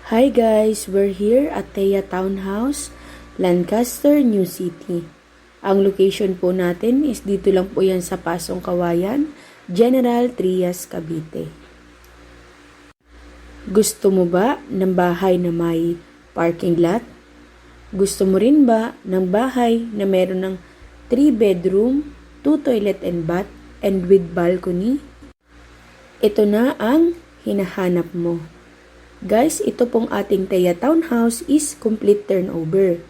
Hi guys, we're here at Thea Townhouse, Lancaster, New City. Ang location po natin is dito lang po yan sa Pasong Kawayan, General Trias, Cavite. Gusto mo ba ng bahay na may parking lot? Gusto mo rin ba ng bahay na meron ng 3 bedroom, 2 toilet and bath, and with balcony? Ito na ang hinahanap mo. Guys, ito pong ating Thea Townhouse is complete turnover.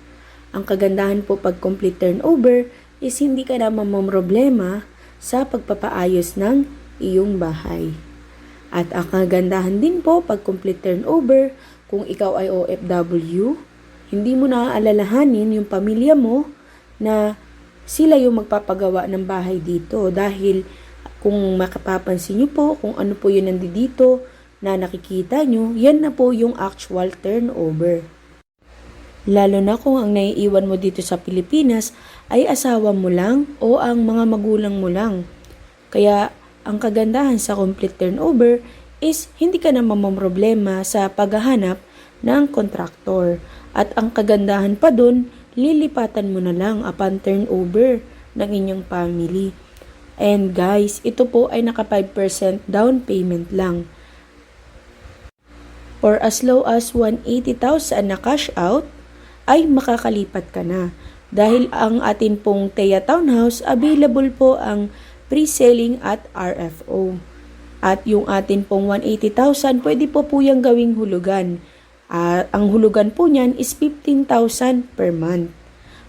Ang kagandahan po pag complete turnover is hindi ka na mamamroblema sa pagpapaayos ng iyong bahay. At ang kagandahan din po pag complete turnover, kung ikaw ay OFW, hindi mo na aalalahanin yung pamilya mo na sila yung magpapagawa ng bahay dito. Dahil kung makapapansin nyo po kung ano po yun nandito, na nakikita nyo, yan na po yung actual turnover. Lalo na kung ang naiiwan mo dito sa Pilipinas ay asawa mo lang o ang mga magulang mo lang. Kaya ang kagandahan sa complete turnover is hindi ka na mamamroblema sa paghahanap ng kontraktor. At ang kagandahan pa dun, lilipatan mo na lang upon turnover ng inyong family. And guys, ito po ay naka 5% down payment lang. For as low as 180,000 na cash out, ay makakalipat ka na. Dahil ang atin pong Thea Townhouse, available po ang pre-selling at RFO. At yung atin pong 180,000, pwede po yung gawing hulugan. Ang hulugan po niyan is 15,000 per month.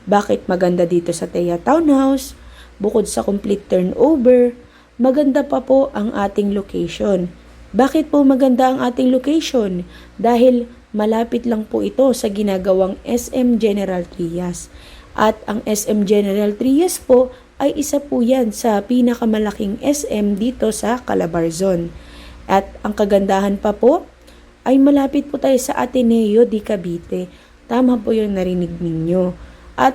Bakit maganda dito sa Thea Townhouse? Bukod sa complete turnover, maganda pa po ang ating location. Bakit po maganda ang ating location? Dahil malapit lang po ito sa ginagawang SM General Trias. At ang SM General Trias po ay isa po yan sa pinakamalaking SM dito sa Calabarzon. At ang kagandahan pa po ay malapit po tayo sa Ateneo de Cavite. Tama po yung narinig ninyo. At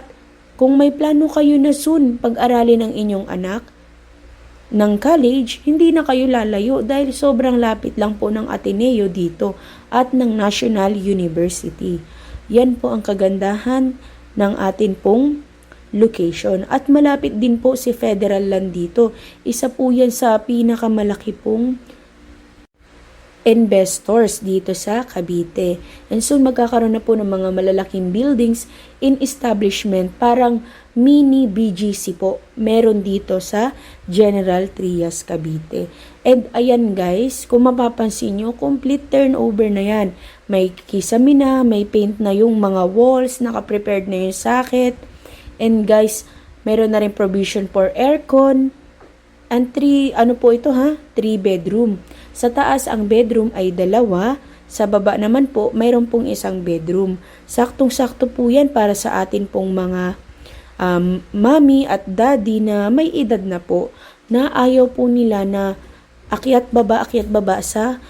kung may plano kayo na soon pag-aralin ng inyong anak, ng college, hindi na kayo lalayo dahil sobrang lapit lang po ng Ateneo dito at ng National University. Yan po ang kagandahan ng atin pong location. At malapit din po si Federal Land dito. Isa po yan sa pinakamalaki pong investors dito sa Cavite. And soon magkakaroon na po ng mga malalaking buildings in establishment, parang mini BGC po meron dito sa General Trias, Cavite. And ayan guys, kung mapapansin nyo, complete turnover na yan. May kisame na, may paint na yung mga walls, naka-prepared na yung socket. And guys, meron na rin provision for aircon. And 3 bedroom. Sa taas ang bedroom ay 2, sa baba naman po mayroon pong 1 bedroom. Saktong-sakto po yan para sa atin pong mga mommy at daddy na may edad na po, na ayaw po nila na akyat baba sa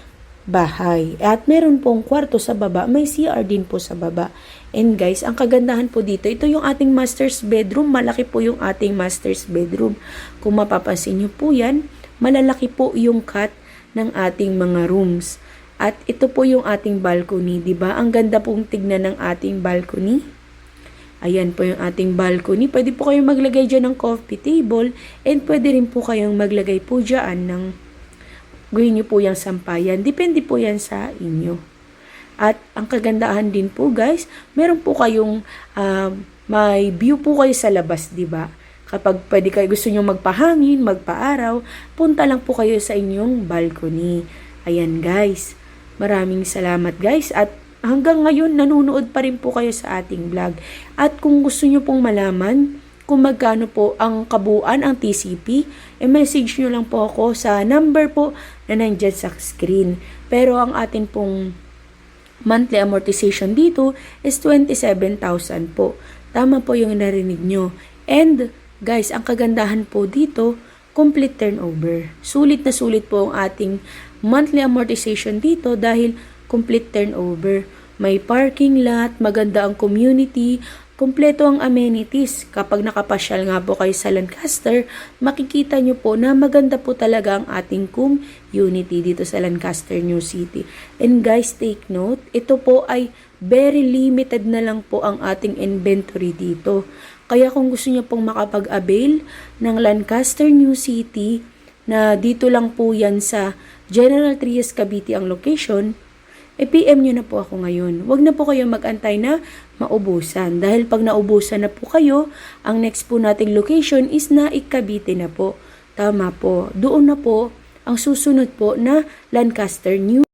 bahay. At meron pong kwarto sa baba, may CR din po sa baba. And guys, ang kagandahan po dito, ito yung ating master's bedroom. Malaki po yung ating master's bedroom. Kung mapapansin nyo po yan, malalaki po yung cut ng ating mga rooms. At ito po yung ating balcony, di ba? Ang ganda pong tignan ng ating balcony. Ayan po yung ating balcony. Pwede po kayong maglagay dyan ng coffee table, and pwede rin po kayong maglagay po dyan ng gawin nyo po yung sampayan. Depende po yan sa inyo. At ang kagandahan din po guys, meron po kayong may view po kayo sa labas, di ba? Kapag pwede kayo gusto nyo magpahangin, magpaaraw, punta lang po kayo sa inyong balcony. Ayan guys, maraming salamat guys. At hanggang ngayon, nanonood pa rin po kayo sa ating vlog. At kung gusto nyo pong malaman kung magkano po ang kabuuan, ang TCP, message nyo lang po ako sa number po na nandyan sa screen. Pero ang atin pong monthly amortization dito is 27,000 po. Tama po yung narinig nyo. And guys, ang kagandahan po dito, complete turnover. Sulit na sulit po ang ating monthly amortization dito dahil complete turnover. May parking lot, maganda ang community, kumpleto ang amenities. Kapag nakapasyal nga po kayo sa Lancaster, makikita nyo po na maganda po talaga ang ating community dito sa Lancaster, New City. And guys, take note, ito po ay very limited na lang po ang ating inventory dito. Kaya kung gusto nyo pong makapag-avail ng Lancaster, New City, na dito lang po yan sa General Trias, Cavite ang location, PM nyo na po ako ngayon. Huwag na po kayo mag-antay na maubusan. Dahil pag naubusan na po kayo, ang next po nating location is Naik, Cavite na po. Tama po. Doon na po ang susunod po na Lancaster, New